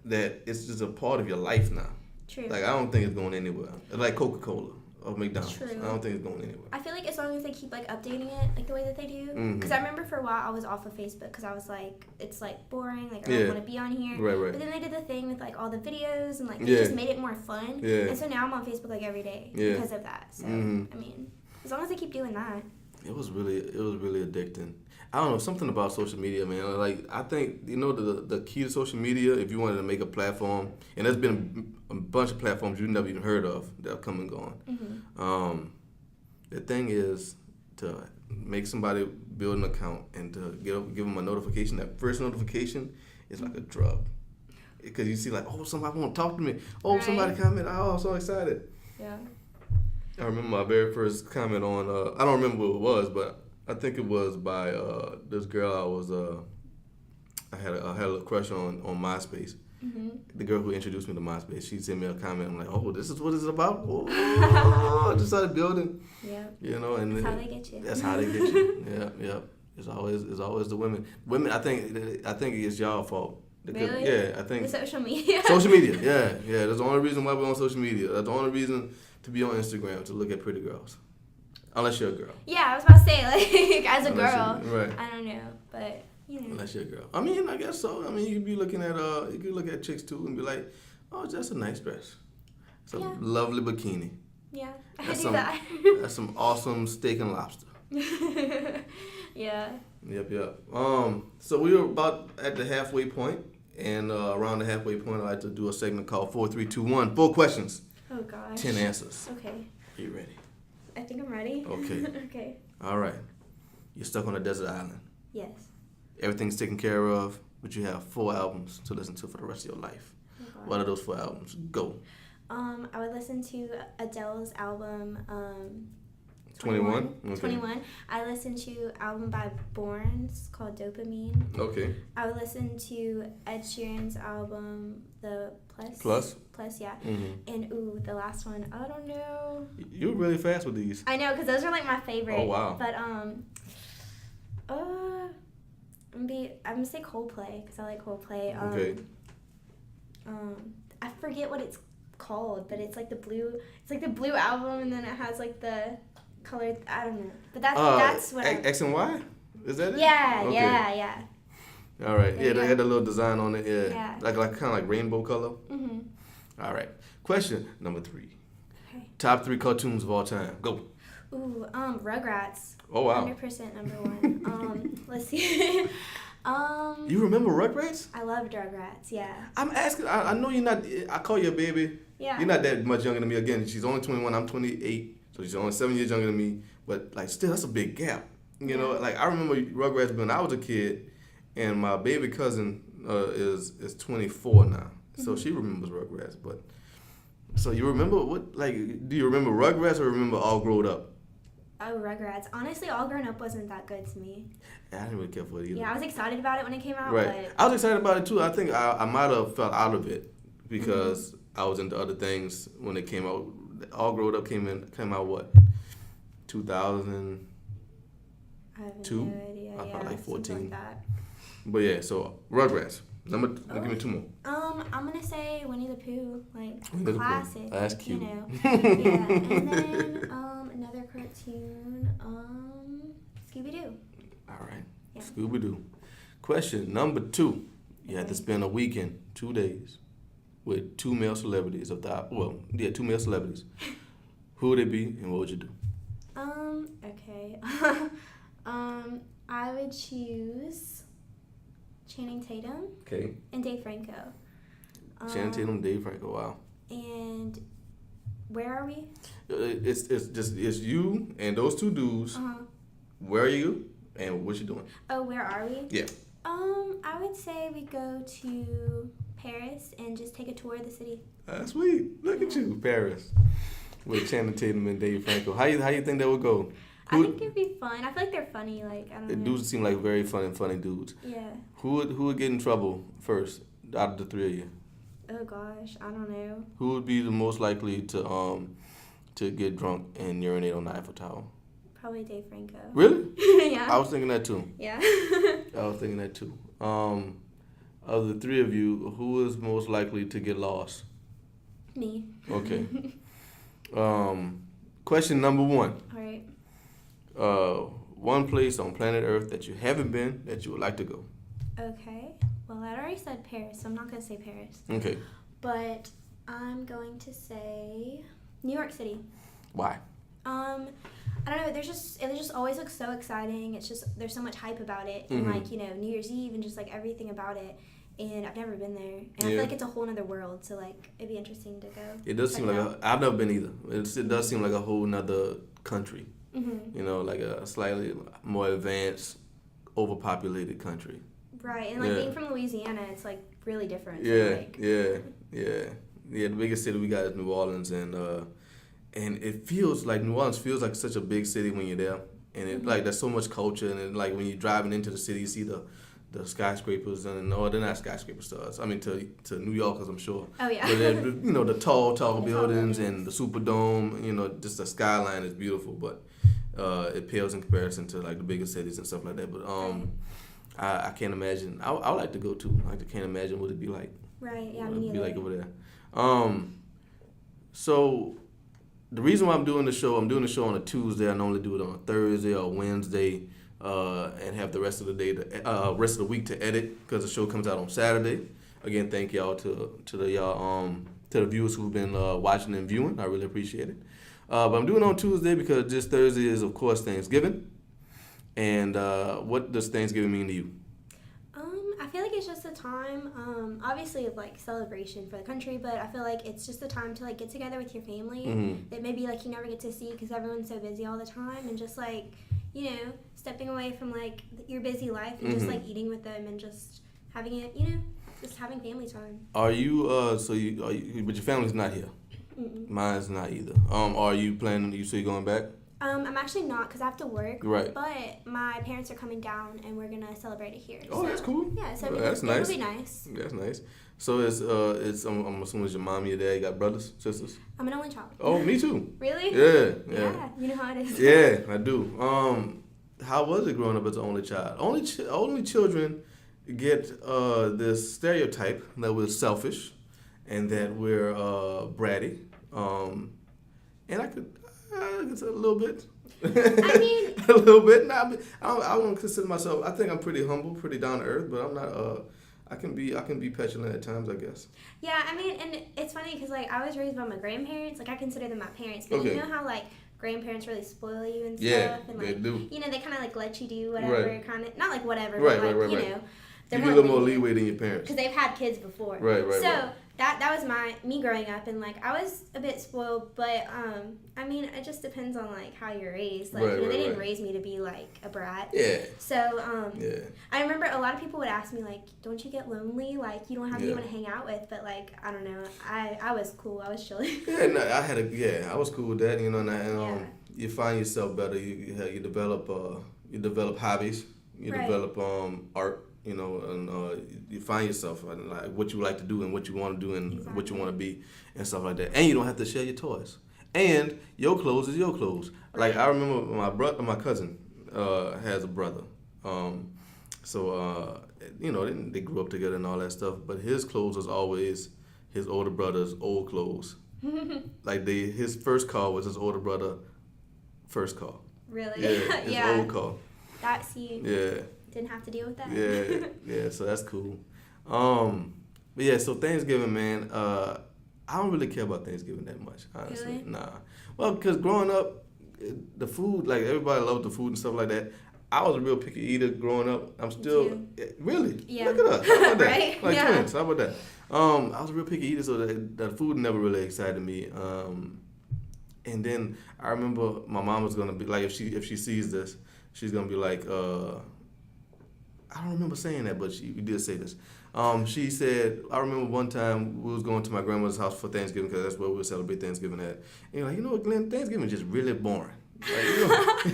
Speaker 1: that it's just a part of your life now.
Speaker 2: True.
Speaker 1: Like, I don't think it's going anywhere. It's like Coca-Cola or McDonald's.
Speaker 2: True.
Speaker 1: I don't think it's going anywhere.
Speaker 2: I feel like as long as they keep like updating it like the way that they do, because I remember for a while I was off of Facebook because I was like, it's like boring, like I don't want to be on here.
Speaker 1: Right.
Speaker 2: But then they did the thing with like all the videos and like they just made it more fun.
Speaker 1: Yeah.
Speaker 2: And so now I'm on Facebook like every day because of that. So I mean, as long as they keep doing that.
Speaker 1: It was really addicting. I don't know, something about social media, man. Like, I think, the key to social media, if you wanted to make a platform, and there's been a bunch of platforms you've never even heard of that have come and gone. The thing is to make somebody build an account and to give them a notification. That first notification is like a drug. Because you see, like, oh, somebody want to talk to me. Oh, right. Somebody commented. Oh, I'm so excited.
Speaker 2: Yeah. I
Speaker 1: remember my very first comment on, I don't remember who it was, but I think it was by this girl I had a little crush on MySpace. The girl who introduced me to MySpace, she sent me a comment. I'm like, oh, this is what it's about? Oh, I just started building. Yeah. And
Speaker 2: that's how they get you.
Speaker 1: That's how they get you. Yeah. It's always the women. Women, I think it's y'all fault.
Speaker 2: Really?
Speaker 1: Yeah, I think.
Speaker 2: The social media.
Speaker 1: Social media, yeah. That's the only reason why we're on social media. That's the only reason to be on Instagram, to look at pretty girls. Unless you're a girl.
Speaker 2: Yeah, I was about to say, like, as a girl.
Speaker 1: Right.
Speaker 2: I don't know, but,
Speaker 1: Unless you're a girl. I mean, I guess so. I mean, you could be looking at, you could look at chicks too and be like, oh, that's a nice dress. It's a lovely bikini.
Speaker 2: Yeah, I do that.
Speaker 1: That's some awesome steak and lobster.
Speaker 2: Yeah.
Speaker 1: Yep. So we were about at the halfway point, and around the halfway point, I like to do a segment called 4, 3, 2, 1. 4 questions.
Speaker 2: Oh, gosh.
Speaker 1: 10 answers.
Speaker 2: Okay.
Speaker 1: Are you ready?
Speaker 2: I think I'm ready.
Speaker 1: Okay.
Speaker 2: Okay.
Speaker 1: All right. You're stuck on a desert island.
Speaker 2: Yes.
Speaker 1: Everything's taken care of, but you have 4 albums to listen to for the rest of your life.
Speaker 2: Oh,
Speaker 1: what are those 4 albums? Go.
Speaker 2: I would listen to Adele's album,
Speaker 1: 21? Okay.
Speaker 2: 21. I listened to album by Borns called Dopamine.
Speaker 1: Okay.
Speaker 2: I would listen to Ed Sheeran's album, The
Speaker 1: Plus,
Speaker 2: yeah. And the last one, I don't know.
Speaker 1: You're really fast with these.
Speaker 2: I know, because those are like my favorite.
Speaker 1: Oh, wow.
Speaker 2: But I'm gonna say Coldplay because I like Coldplay.
Speaker 1: Okay.
Speaker 2: I forget what it's called, but it's like the blue. It's like the blue album, and then it has like the colored. I don't know, but that's what.
Speaker 1: X and Y. Is that it?
Speaker 2: Yeah,
Speaker 1: okay.
Speaker 2: yeah.
Speaker 1: All right. Yeah, they had a little design on it. Yeah. Like kind of like rainbow color. All right. Question number 3.
Speaker 2: Okay.
Speaker 1: Top 3 cartoons of all time. Go.
Speaker 2: Rugrats.
Speaker 1: Oh wow.
Speaker 2: 100% number 1. let's see.
Speaker 1: You remember Rugrats?
Speaker 2: I love Rugrats. Yeah.
Speaker 1: I'm asking. I know you're not. I call you a baby.
Speaker 2: Yeah.
Speaker 1: You're not that much younger than me. Again, she's only 21. I'm 28. So she's only 7 years younger than me. But like, still, that's a big gap. You know, like I remember Rugrats when I was a kid, and my baby cousin is 24 now. So she remembers Rugrats. But so you remember what? Like, do you remember Rugrats or remember All Grown Up?
Speaker 2: Oh, Rugrats. Honestly, All Grown Up wasn't that good to me.
Speaker 1: Yeah, I didn't really care for it either.
Speaker 2: Yeah, I was excited about it when it came out.
Speaker 1: Right.
Speaker 2: But
Speaker 1: I was excited about it too. I think I might have fell out of it because I was into other things when it came out. All Grown Up came out what? 2000.
Speaker 2: I have
Speaker 1: Two?
Speaker 2: no idea.
Speaker 1: I thought like 14.
Speaker 2: Like that.
Speaker 1: But yeah, so Rugrats. Give me two more.
Speaker 2: I'm gonna say Winnie the Pooh, like
Speaker 1: Winnie the Pooh.
Speaker 2: classic.
Speaker 1: That's cute.
Speaker 2: You know. Yeah, and then another cartoon, Scooby Doo.
Speaker 1: All right.
Speaker 2: Yeah.
Speaker 1: Scooby Doo. Question number 2. You had to spend a weekend, 2 days, with 2 male celebrities two male celebrities. Who would it be and what would you do?
Speaker 2: Okay. I would choose Channing Tatum
Speaker 1: Okay.
Speaker 2: and Dave Franco.
Speaker 1: Channing Tatum, Dave Franco. Wow.
Speaker 2: And where are we?
Speaker 1: It's you and those 2 dudes. Where are you and what you doing?
Speaker 2: Oh, where are we?
Speaker 1: Yeah.
Speaker 2: I would say we go to Paris and just take a tour of the city.
Speaker 1: That's sweet. Look at you, Paris, with Channing Tatum and Dave Franco. How you think that would go?
Speaker 2: I think it'd be fun. I feel like they're funny. Like, I don't
Speaker 1: The
Speaker 2: know.
Speaker 1: dudes seem like very funny dudes.
Speaker 2: Yeah.
Speaker 1: Who would get in trouble first out of the 3 of you?
Speaker 2: Oh gosh, I don't know.
Speaker 1: Who would be the most likely to get drunk and urinate on the Eiffel Tower?
Speaker 2: Probably Dave Franco.
Speaker 1: Really?
Speaker 2: Yeah.
Speaker 1: I was thinking that too.
Speaker 2: Yeah.
Speaker 1: I was thinking that too. Of the 3 of you, who is most likely to get lost?
Speaker 2: Me.
Speaker 1: Okay. Question number 1.
Speaker 2: All right.
Speaker 1: One place on planet Earth that you haven't been that you would like to go.
Speaker 2: Okay. Well, I already said Paris, so I'm not gonna say Paris.
Speaker 1: Okay.
Speaker 2: But I'm going to say New York City.
Speaker 1: Why?
Speaker 2: I don't know. It just always looks so exciting. It's just there's so much hype about it, and like New Year's Eve and just like everything about it. And I've never been there, and I feel like it's a whole other world. So like it'd be interesting to go.
Speaker 1: It does seem like I've never been either. It does seem like a whole nother country.
Speaker 2: Mm-hmm.
Speaker 1: You know, like a slightly more advanced, overpopulated country.
Speaker 2: Right, and like being from Louisiana, it's like really different.
Speaker 1: Yeah,
Speaker 2: so, like,
Speaker 1: yeah. The biggest city we got is New Orleans, and it feels like New Orleans feels like such a big city when you're there, and it like there's so much culture, and it, like when you're driving into the city, you see the skyscrapers, and they're not skyscrapers to us. I mean to New Yorkers, I'm sure.
Speaker 2: Oh yeah.
Speaker 1: But the tall buildings and the Superdome. Just the skyline is beautiful, but it pales in comparison to like the bigger cities and stuff like that. But I can't imagine. I would like to go too. I can't imagine what it'd be like.
Speaker 2: Right. Yeah.
Speaker 1: What
Speaker 2: Me
Speaker 1: it'd be
Speaker 2: neither.
Speaker 1: like over there. So the reason why I'm doing the show on a Tuesday. I normally do it on a Thursday or Wednesday, and have the rest of the week to edit because the show comes out on Saturday. Again, thank y'all to the viewers who've been watching and viewing. I really appreciate it. But I'm doing it on Tuesday because this Thursday is, of course, Thanksgiving. And what does Thanksgiving mean to you?
Speaker 2: I feel like it's just a time, obviously of like celebration for the country, but I feel like it's just a time to like get together with your family that maybe like you never get to see because everyone's so busy all the time, and just like stepping away from like your busy life and just like eating with them and just having it, just having family time.
Speaker 1: Are you but your family's not here?
Speaker 2: Mm-mm.
Speaker 1: Mine's not either. Are you planning? You say you're going back?
Speaker 2: I'm actually not because I have to work.
Speaker 1: Right.
Speaker 2: But my parents are coming down and we're gonna celebrate it here.
Speaker 1: Oh,
Speaker 2: so,
Speaker 1: that's cool.
Speaker 2: Yeah, so
Speaker 1: That's nice.
Speaker 2: it'll be nice.
Speaker 1: That's nice. So it's I'm assuming it's your mom, your dad, you got brothers, sisters?
Speaker 2: I'm an only child.
Speaker 1: Oh, me too.
Speaker 2: Really?
Speaker 1: Yeah.
Speaker 2: Yeah, you know how it is.
Speaker 1: Yeah, I do. How was it growing up as an only child? Only children get this stereotype that we're selfish and that we're bratty. And I could say a little bit.
Speaker 2: I mean,
Speaker 1: a little bit. Nah, I don't consider myself. I think I'm pretty humble, pretty down to earth, but I'm not. I can be petulant at times, I guess.
Speaker 2: Yeah, I mean, and it's funny because like I was raised by my grandparents. Like I consider them my parents, but
Speaker 1: Okay.
Speaker 2: you know how like grandparents really spoil you and
Speaker 1: Yeah,
Speaker 2: stuff. And
Speaker 1: they
Speaker 2: like,
Speaker 1: do.
Speaker 2: you know, they kind of like let you do whatever,
Speaker 1: Right.
Speaker 2: kind of, not like whatever,
Speaker 1: Right,
Speaker 2: but like,
Speaker 1: right,
Speaker 2: you
Speaker 1: right.
Speaker 2: know.
Speaker 1: You get a little more leeway than your parents.
Speaker 2: Because they've had kids before.
Speaker 1: Right, right,
Speaker 2: so,
Speaker 1: right.
Speaker 2: that was me growing up, and like I was a bit spoiled, but I mean it just depends on like how you're raised. Like
Speaker 1: Right,
Speaker 2: you know,
Speaker 1: right,
Speaker 2: they didn't
Speaker 1: right.
Speaker 2: raise me to be like a brat.
Speaker 1: Yeah.
Speaker 2: So
Speaker 1: Yeah.
Speaker 2: I remember a lot of people would ask me like, don't you get lonely? Like you don't have anyone to hang out with, but like I don't know, I was cool, I was chilling.
Speaker 1: Yeah, no, I was cool with that, you know, and you find yourself better. You develop hobbies. You
Speaker 2: Right.
Speaker 1: develop art. You know, and you find yourself and like what you like to do and what you want to do and
Speaker 2: Exactly.
Speaker 1: what you want to be and stuff like that. And you don't have to share your toys. And your clothes is your clothes. Like I remember my cousin has a brother. So you know, they grew up together and all that stuff. But his clothes was always his older brother's old clothes. Like his first car was his older brother first car.
Speaker 2: Really?
Speaker 1: Yeah, his old car.
Speaker 2: That's you.
Speaker 1: Yeah.
Speaker 2: Didn't have to deal with that.
Speaker 1: Yeah, so that's cool. But yeah, so Thanksgiving, man, I don't really care about Thanksgiving that much, honestly.
Speaker 2: Really?
Speaker 1: Nah. Well, because growing up, the food, like everybody loved the food and stuff like that. I was a real picky eater growing up. I'm still, really?
Speaker 2: Yeah.
Speaker 1: Look at us. How about that?
Speaker 2: Right?
Speaker 1: Like
Speaker 2: Yeah.
Speaker 1: twins, how about that? I was a real picky eater, so the food never really excited me. And then I remember my mom was gonna be like, if she sees this, she's gonna be like, I don't remember saying that, but she did say this. She said, I remember one time we was going to my grandmother's house for Thanksgiving because that's where we would celebrate Thanksgiving at. And you're like, you know what, Glenn, Thanksgiving is just really boring. Like,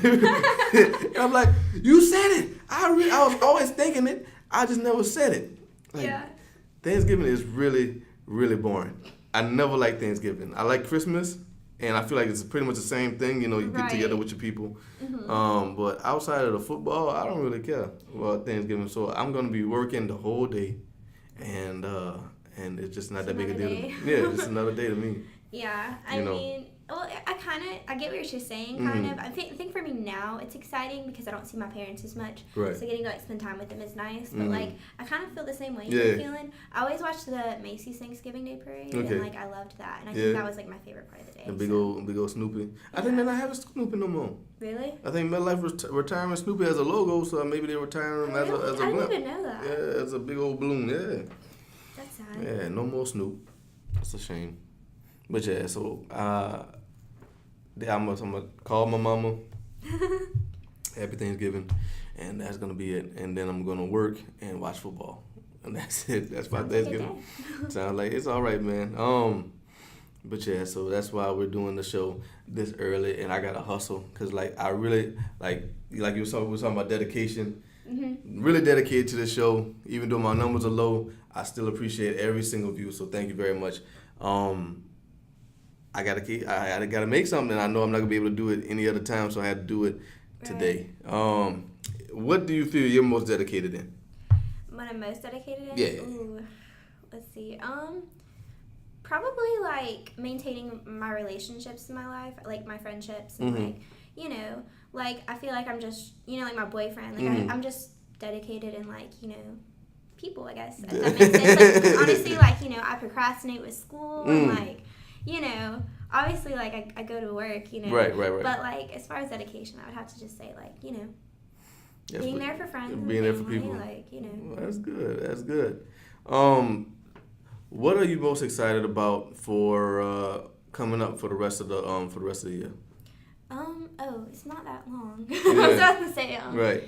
Speaker 1: you know? And I'm like, you said it. I was always thinking it. I just never said it. Like, Thanksgiving is really, really boring. I never liked Thanksgiving. I like Christmas. And I feel like it's pretty much the same thing, you know, you get together with your people. Mm-hmm. But outside of the football, I don't really care about Thanksgiving. So I'm going to be working the whole day. And it's just not that big a deal to me. Yeah, it's another day to me.
Speaker 2: Yeah, I mean, well, I get what you're saying, kind of. I think for me now, it's exciting because I don't see my parents as much.
Speaker 1: Right.
Speaker 2: So getting to, like, spend time with them is nice. But, like, I kind of feel the same way
Speaker 1: Yeah.
Speaker 2: you're feeling. I always watched the Macy's Thanksgiving Day Parade, and, like, I loved that. And I think that was, like, my favorite part of the day.
Speaker 1: The big old Snoopy. I think they're not having Snoopy no more.
Speaker 2: Really?
Speaker 1: I think MetLife retiring Snoopy as a logo, so maybe they're retiring him as a
Speaker 2: I
Speaker 1: blimp.
Speaker 2: didn't even know that.
Speaker 1: Yeah, as a big old balloon, yeah.
Speaker 2: That's sad.
Speaker 1: Yeah, no more Snoop. That's a shame. But yeah, so I'm gonna call my mama. Happy Thanksgiving, and that's gonna be it. And then I'm gonna work and watch football, and that's it. That's my Thanksgiving. Sounds like it's all right, man. But yeah, so that's why we're doing the show this early, and I gotta hustle because like I really like you were talking about dedication. Mm-hmm. Really dedicated to the show, even though my numbers are low. I still appreciate every single view, so thank you very much. I gotta make something, and I know I'm not gonna be able to do it any other time, so I had to do it today. What do you feel you're most dedicated in?
Speaker 2: What I'm most dedicated in?
Speaker 1: Yeah.
Speaker 2: Ooh, let's see. Probably like maintaining my relationships in my life, like my friendships, and like, you know, like I feel like I'm just, you know, like my boyfriend, like I'm just dedicated in like, you know, people, I guess. If that makes sense. Like, honestly, like, you know, I procrastinate with school and like, you know, obviously like I go to work, you know.
Speaker 1: Right.
Speaker 2: But like as far as dedication, I would have to just say like, you know, being there for friends, and
Speaker 1: being there for
Speaker 2: family,
Speaker 1: people.
Speaker 2: like, you know.
Speaker 1: Well, that's good. What are you most excited about for coming up for the rest of the year?
Speaker 2: Oh, it's not that long.
Speaker 1: Yeah.
Speaker 2: I was about to say
Speaker 1: Right.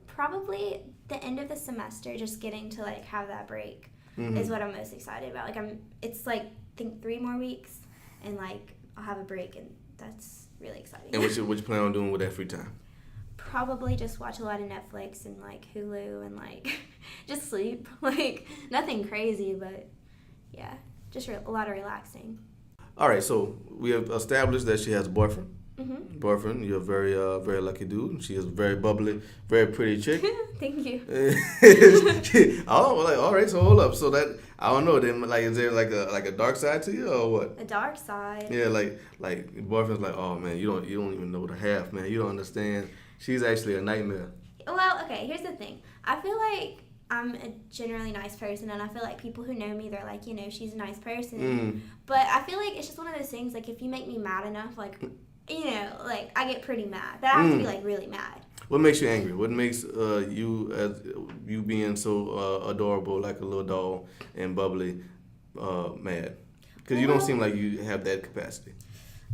Speaker 2: Probably the end of the semester, just getting to like have that break is what I'm most excited about. Like it's like I think 3 more weeks, and like I'll have a break, and that's really exciting.
Speaker 1: And what you plan on doing with that free time?
Speaker 2: Probably just watch a lot of Netflix and like Hulu and like just sleep. Like nothing crazy, but yeah, just a lot of relaxing.
Speaker 1: All right, so we have established that she has a boyfriend.
Speaker 2: Mm-hmm.
Speaker 1: Boyfriend, you're a very, very lucky dude. She is a very bubbly, very pretty chick.
Speaker 2: Thank you.
Speaker 1: All right, so hold up. So that I don't know. Then like, is there like a dark side to you or what?
Speaker 2: A dark side.
Speaker 1: Yeah, like your boyfriend's like, oh man, you don't even know the half, man. You don't understand. She's actually a nightmare.
Speaker 2: Well, okay, here's the thing. I feel like I'm a generally nice person, and I feel like people who know me, they're like, you know, she's a nice person. But I feel like it's just one of those things, like, if you make me mad enough, like, you know, like, I get pretty mad. But I have to be, like, really mad.
Speaker 1: What makes you angry? What makes you being so adorable, like a little doll and bubbly, mad? Because you don't seem like you have that capacity.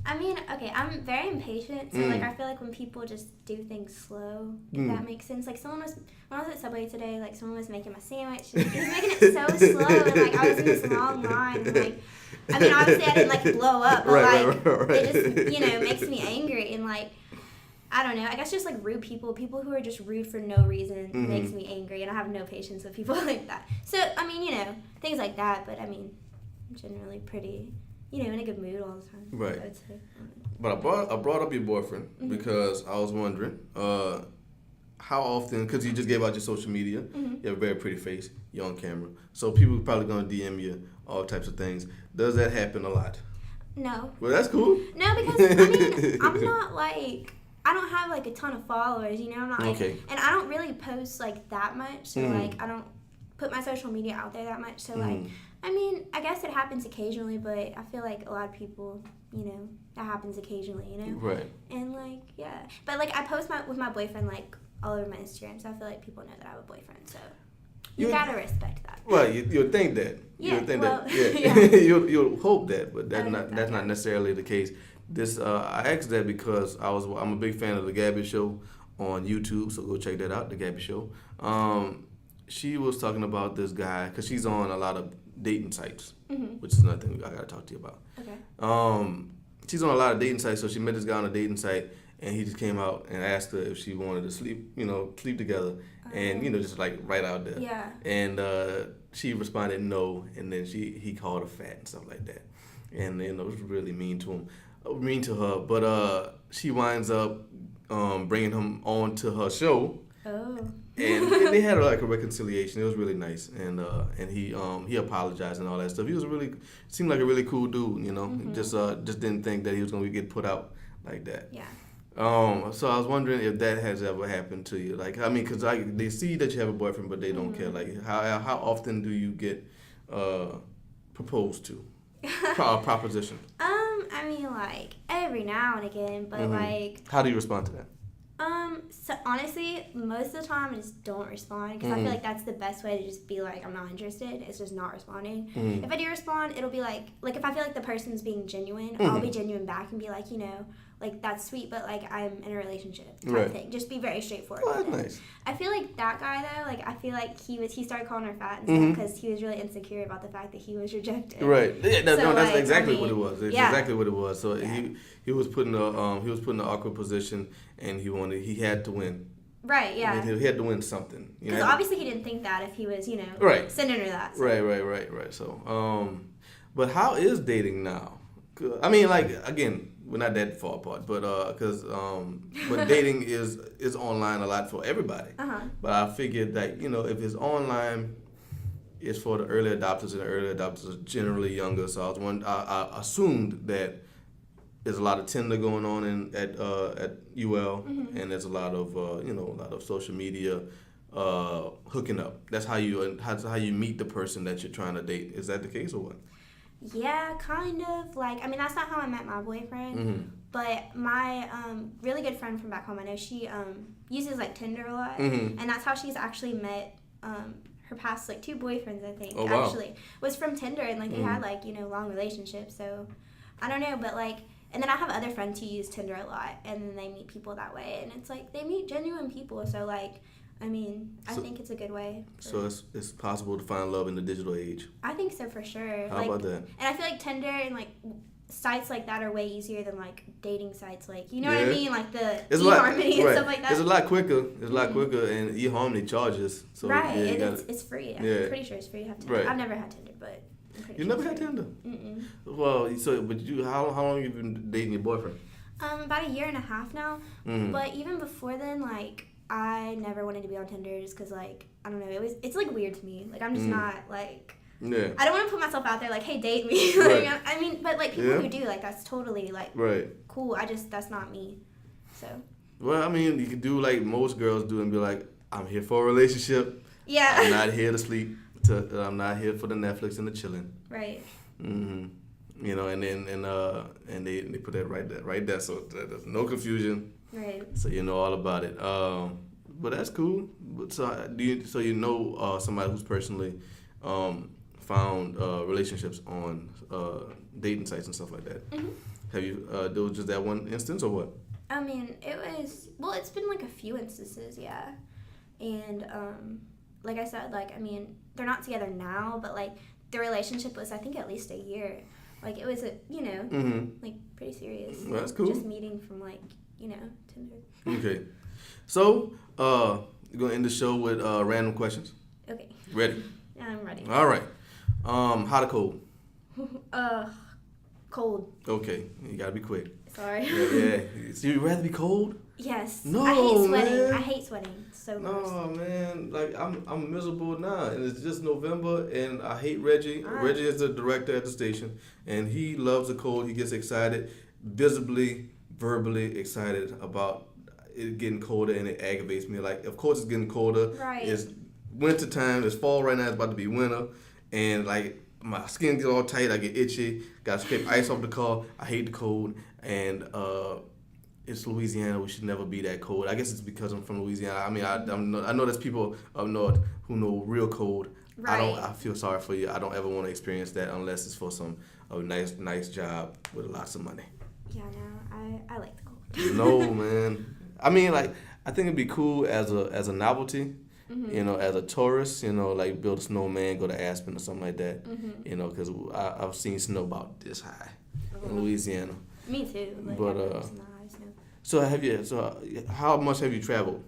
Speaker 2: I mean, okay, I'm very impatient, so like I feel like when people just do things slow, if that makes sense. Like when I was at Subway today, like someone was making my sandwich, and he was making it so slow, and like I was in this long line, and like, I mean, obviously I didn't like blow up, but right. It just, you know, makes me angry, and like, I don't know, I guess just like rude people who are just rude for no reason makes me angry, and I have no patience with people like that. So, I mean, you know, things like that, but I mean, I'm generally pretty, you know, in a good mood all the time.
Speaker 1: Right.
Speaker 2: I would say.
Speaker 1: But I brought up your boyfriend because I was wondering how often, because you just gave out your social media, you have a very pretty face, you're on camera, so people are probably going to DM you all types of things. Does that happen a lot?
Speaker 2: No.
Speaker 1: Well, that's cool.
Speaker 2: No, because, I mean, I'm not like, I don't have like a ton of followers, you know, I'm not like, and I don't really post like that much, so like I don't put my social media out there that much, so like, I mean, I guess it happens occasionally, but I feel like a lot of people, you know, that happens occasionally, you know?
Speaker 1: Right.
Speaker 2: And, like, yeah. But, like, I post with my boyfriend, like, all over my Instagram, so I feel like people know that I have a boyfriend, so you gotta respect that.
Speaker 1: Well, you'll think that.
Speaker 2: Yeah,
Speaker 1: You'll think
Speaker 2: well,
Speaker 1: that. Yeah.
Speaker 2: yeah.
Speaker 1: You'll hope that, but that's not necessarily the case. This I asked that because I'm a big fan of the Gabby Show on YouTube, so go check that out, the Gabby Show. She was talking about this guy, because she's on a lot of dating sites, which is another thing I gotta talk to you about.
Speaker 2: Okay.
Speaker 1: She's on a lot of dating sites, so she met this guy on a dating site, and he just came out and asked her if she wanted to sleep together, and just like right out there.
Speaker 2: Yeah.
Speaker 1: And she responded no, and then he called her fat and stuff like that, and it was really mean to her. But she winds up bringing him on to her show. Oh. And they had like a reconciliation. It was really nice, and he apologized and all that stuff. He seemed like a really cool dude, you know. Just didn't think that he was gonna get put out like that.
Speaker 2: Yeah.
Speaker 1: So I was wondering if that has ever happened to you. Like, I mean, because they see that you have a boyfriend, but they don't care. Like, how often do you get proposed to? Proposition.
Speaker 2: I mean, like every now and again, but like.
Speaker 1: How do you respond to that?
Speaker 2: So honestly, most of the time I just don't respond because I feel like that's the best way to just be like, I'm not interested. It's just not responding. If I do respond, it'll be like if I feel like the person's being genuine, I'll be genuine back and be like, you know, like that's sweet, but like I'm in a relationship type of thing. Just be very straightforward.
Speaker 1: Oh, that's nice.
Speaker 2: I feel like that guy though, like I feel like he started calling her fat and stuff because he was really insecure about the fact that he was rejected.
Speaker 1: Right. Yeah, that's
Speaker 2: like,
Speaker 1: exactly what it was. It's exactly what it was. So
Speaker 2: yeah.
Speaker 1: he was put in an awkward position, and he had to win.
Speaker 2: Right. Yeah.
Speaker 1: He had to win something.
Speaker 2: Because obviously he didn't think that if he was, you know, sending her that. So.
Speaker 1: Right. So, but how is dating now? I mean, like, again, we're not that far apart, but but dating is online a lot for everybody. But I figured that, you know, if it's online, it's for the early adopters, and the early adopters are generally younger. So I assumed that there's a lot of Tinder going on at UL, and there's a lot of social media hooking up. That's how you meet the person that you're trying to date. Is that the case or what? Yeah,
Speaker 2: kind of. Like, I mean, that's not how I met my boyfriend. But my really good friend from back home, I know she uses like Tinder a lot, and that's how she's actually met her past like 2 boyfriends. I think actually was from Tinder, and like they had like, you know, long relationships. So I don't know, but like. And then I have other friends who use Tinder a lot, and then they meet people that way, and it's like they meet genuine people. So like, I mean, I think it's a good way.
Speaker 1: So it's possible to find love in the digital age.
Speaker 2: I think so for sure.
Speaker 1: How about that?
Speaker 2: And I feel like Tinder and like sites like that are way easier than like dating sites, like, you know what I mean, like the eHarmony and stuff like that.
Speaker 1: It's a lot quicker. It's a lot quicker, and eHarmony charges. So
Speaker 2: right, and it's free. I'm pretty sure it's free to have Tinder. Right. I've never had Tinder, but.
Speaker 1: You never had Tinder? Well, but how long have you been dating your boyfriend?
Speaker 2: About 1.5 years now. But even before then, like, I never wanted to be on Tinder just because, like, I don't know, it's like weird to me. Like, I'm just not like. Yeah. I don't want to put myself out there like, hey, date me. Like, right. I mean, but like people who do, like, that's totally like cool. That's not me. So.
Speaker 1: Well, I mean, you could do like most girls do and be like, I'm here for a relationship.
Speaker 2: Yeah.
Speaker 1: I'm not here to sleep. I'm not here for the Netflix and the chilling.
Speaker 2: Right.
Speaker 1: You know, and then and they put that right there, so there's no confusion.
Speaker 2: Right.
Speaker 1: So you know all about it. But that's cool. But so you know somebody who's personally found relationships on dating sites and stuff like that.
Speaker 2: Mm-hmm.
Speaker 1: Have you? There was just that one instance, or what?
Speaker 2: I mean, it's been like a few instances, yeah. And like I said, like, I mean, they're not together now, but like the relationship was, I think, at least a year. Like, it was like pretty serious.
Speaker 1: Well, that's cool.
Speaker 2: Just meeting from like, Tinder.
Speaker 1: Okay. So, we're gonna end the show with random questions.
Speaker 2: Okay.
Speaker 1: Ready?
Speaker 2: Yeah, I'm ready.
Speaker 1: All right. Hot or cold?
Speaker 2: Cold.
Speaker 1: Okay, you gotta be quick.
Speaker 2: Sorry.
Speaker 1: Yeah. So you'd rather be cold?
Speaker 2: Yes.
Speaker 1: No,
Speaker 2: I hate sweating.
Speaker 1: man.
Speaker 2: I hate sweating. It's so gross.
Speaker 1: No, man. Like I'm miserable now, and it's just November, and I hate Reggie. Reggie is the director at the station, and he loves the cold. He gets excited, visibly, verbally excited about it getting colder, and it aggravates me. Like, of course, it's getting colder.
Speaker 2: Right.
Speaker 1: It's winter time. It's fall right now. It's about to be winter, and like my skin gets all tight. I get itchy. Got to scrape ice off the car. I hate the cold, and it's Louisiana. We should never be that cold. I guess it's because I'm from Louisiana. I mean, I know there's people up north who know real cold.
Speaker 2: Right.
Speaker 1: I feel sorry for you. I don't ever want to experience that unless it's for a nice job with lots of money.
Speaker 2: Yeah, no, I like the cold.
Speaker 1: No, man. I mean, like, I think it'd be cool as a novelty.
Speaker 2: Mm-hmm.
Speaker 1: As a tourist, like build a snowman, go to Aspen or something like that.
Speaker 2: Mm-hmm.
Speaker 1: Because I've seen snow about this high in Louisiana.
Speaker 2: Me too. Like,
Speaker 1: But So how much have you traveled?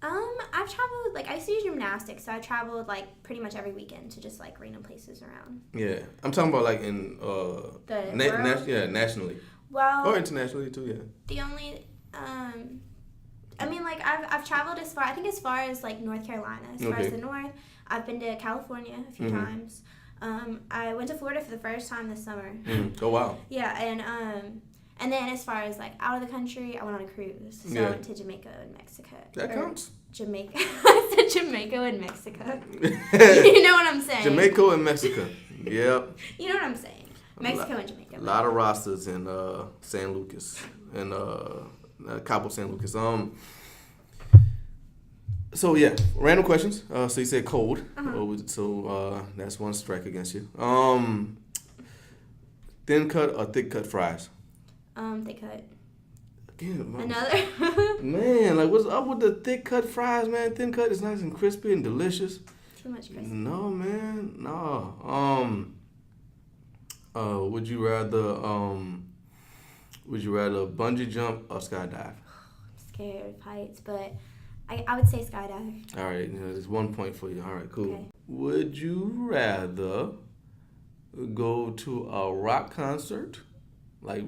Speaker 2: I've traveled, like, I used to do gymnastics, so I traveled like pretty much every weekend to just like random places around.
Speaker 1: Yeah, I'm talking about like in nationally.
Speaker 2: Well,
Speaker 1: or internationally too. Yeah.
Speaker 2: The only I mean, like, I've traveled as far as like North Carolina, as far as the north. I've been to California a few times. I went to Florida for the first time this summer.
Speaker 1: Oh wow.
Speaker 2: Yeah, and then as far as like out of the country, I went on a cruise. So I went to Jamaica and Mexico.
Speaker 1: That counts.
Speaker 2: Jamaica. I said Jamaica and Mexico. You know what I'm saying?
Speaker 1: Jamaica and Mexico. Yep.
Speaker 2: You know what I'm saying? Mexico and Jamaica.
Speaker 1: A lot of rosters in San Lucas and Cabo San Lucas. So yeah, random questions. So you said cold. So that's one strike against you. Thin cut or thick cut fries?
Speaker 2: Thick cut.
Speaker 1: Again,
Speaker 2: Another.
Speaker 1: man, like what's up with the thick cut fries, man? Thin cut is nice and crispy and delicious.
Speaker 2: Too much crispy.
Speaker 1: No, man, no. Would you rather bungee jump or skydive?
Speaker 2: I'm scared of heights, but I would say skydive.
Speaker 1: All right, there's 1 point for you. All right, cool.
Speaker 2: Okay.
Speaker 1: Would you rather go to a rock concert, like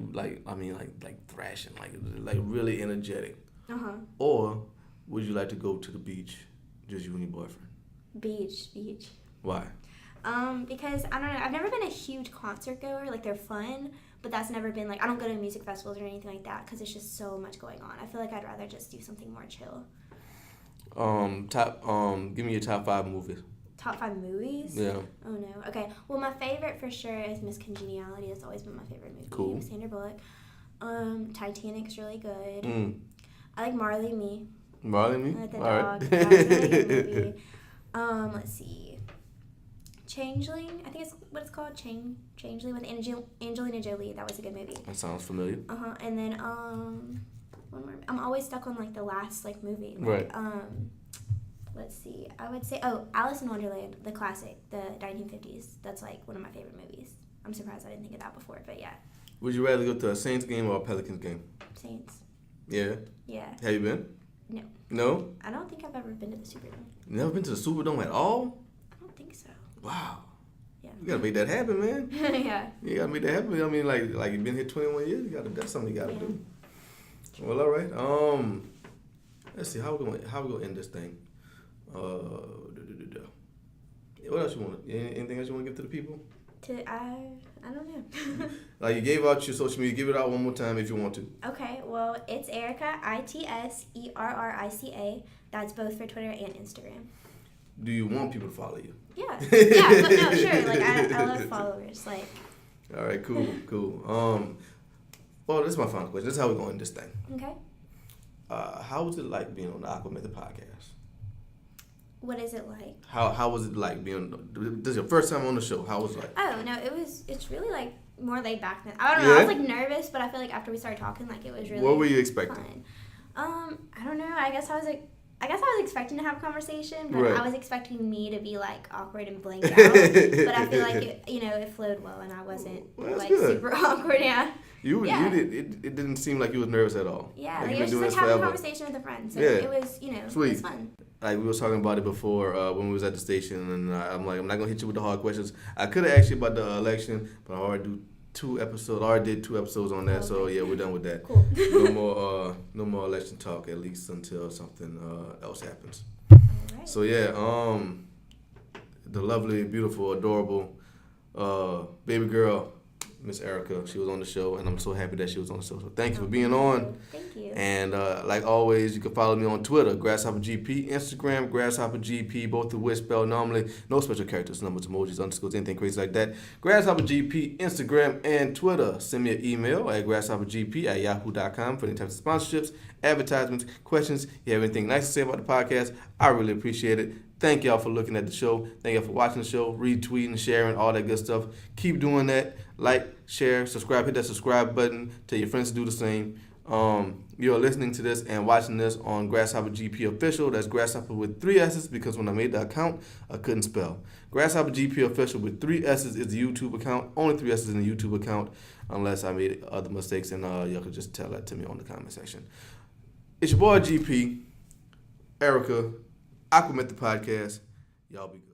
Speaker 1: thrashing, like really energetic, or would you like to go to the beach, just you and your boyfriend?
Speaker 2: Beach.
Speaker 1: Why?
Speaker 2: Because I don't know. I've never been a huge concert goer. Like, they're fun, but that's never been like, I don't go to music festivals or anything like that because it's just so much going on. I feel like I'd rather just do something more chill.
Speaker 1: Give me your top 5 movies.
Speaker 2: Top 5 movies?
Speaker 1: Yeah.
Speaker 2: Oh no. Okay. Well, my favorite for sure is Miss Congeniality. It's always been my favorite movie.
Speaker 1: Cool.
Speaker 2: Sandra Bullock. Titanic's really good. I like Marley and Me.
Speaker 1: Marley and Me?
Speaker 2: I like the
Speaker 1: All
Speaker 2: dog.
Speaker 1: right.
Speaker 2: That's a really good movie. Let's see. Changeling. I think it's what it's called. Changeling with Angelina Jolie. That was a good movie.
Speaker 1: That sounds familiar.
Speaker 2: And then one more. I'm always stuck on like the last like movie.
Speaker 1: Right.
Speaker 2: Let's see. I would say Alice in Wonderland, the classic, the 1950s. That's like one of my favorite movies. I'm surprised I didn't think of that before, but yeah.
Speaker 1: Would you rather go to a Saints game or a Pelicans game?
Speaker 2: Saints.
Speaker 1: Yeah.
Speaker 2: Yeah.
Speaker 1: Have you been?
Speaker 2: No.
Speaker 1: No?
Speaker 2: I don't think I've ever been to the Superdome.
Speaker 1: You never been to the Superdome at all?
Speaker 2: I don't think so.
Speaker 1: Wow.
Speaker 2: Yeah.
Speaker 1: You gotta make that happen, man.
Speaker 2: Yeah.
Speaker 1: You gotta make that happen. I mean, like you've been here 21 years. That's something you gotta do. Well, all right. Let's see how we gonna end this thing. What else you want? Anything else you want to give to the people?
Speaker 2: I don't know.
Speaker 1: Like, you gave out your social media. Give it out one more time if you want to.
Speaker 2: Okay. Well, it's Erica, ITSERRICA. That's both for Twitter and Instagram.
Speaker 1: do you want people to follow you?
Speaker 2: Yeah. Yeah, but no, sure. Like, I love followers. Like.
Speaker 1: All right, cool. Well, this is my final question. This is how we're going to end this thing.
Speaker 2: Okay.
Speaker 1: How was it like being on the AquaMethod podcast?
Speaker 2: What is it like?
Speaker 1: How was it like being? This is your first time on the show. How was it like?
Speaker 2: Oh no, it's really like more laid back than I don't know. I was like nervous, but I feel like after we started talking, like it was really.
Speaker 1: What were you expecting?
Speaker 2: Fun. I don't know. I guess I was expecting to have a conversation, but
Speaker 1: Right.
Speaker 2: I was expecting me to be like awkward and blank out. But I feel like it flowed well, and I wasn't like
Speaker 1: good.
Speaker 2: super awkward. Yeah.
Speaker 1: You did. It didn't seem like you was nervous at all.
Speaker 2: Yeah,
Speaker 1: Like,
Speaker 2: like
Speaker 1: you've
Speaker 2: it was
Speaker 1: been
Speaker 2: just
Speaker 1: doing
Speaker 2: like
Speaker 1: this
Speaker 2: having a
Speaker 1: forever.
Speaker 2: conversation with a friend. So
Speaker 1: Yeah.
Speaker 2: it was,
Speaker 1: Sweet.
Speaker 2: it was fun.
Speaker 1: Like we was talking about it before when we was at the station, and I'm like, I'm not gonna hit you with the hard questions. I could have asked you about the election, but I already did 2 episodes on that.
Speaker 2: Okay.
Speaker 1: So yeah, we're done with that.
Speaker 2: Cool.
Speaker 1: No more election talk, at least until something else happens.
Speaker 2: All right.
Speaker 1: So yeah, the lovely, beautiful, adorable baby girl, Miss Erica, she was on the show, and I'm so happy that she was on the show. So thank you for being on.
Speaker 2: Thank you.
Speaker 1: And like always, you can follow me on Twitter, GrasshopperGP, Instagram, GrasshopperGP, both of which spelled normally, no special characters, numbers, emojis, underscores, anything crazy like that. GrasshopperGP, Instagram, and Twitter. Send me an email at grasshoppergp@yahoo.com for any types of sponsorships, advertisements, questions. You have anything nice to say about the podcast, I really appreciate it. Thank y'all for looking at the show. Thank y'all for watching the show, retweeting, sharing, all that good stuff. Keep doing that. Like, share, subscribe. Hit that subscribe button. Tell your friends to do the same. You're listening to this and watching this on GrasshopperGP Official. That's Grasshopper with 3 S's because when I made the account, I couldn't spell. GrasshopperGP Official with 3 S's is the YouTube account. Only 3 S's in the YouTube account unless I made other mistakes, and y'all could just tell that to me on the comment section. It's your boy GP, Erica, AquaMethodPodcast. Y'all be good.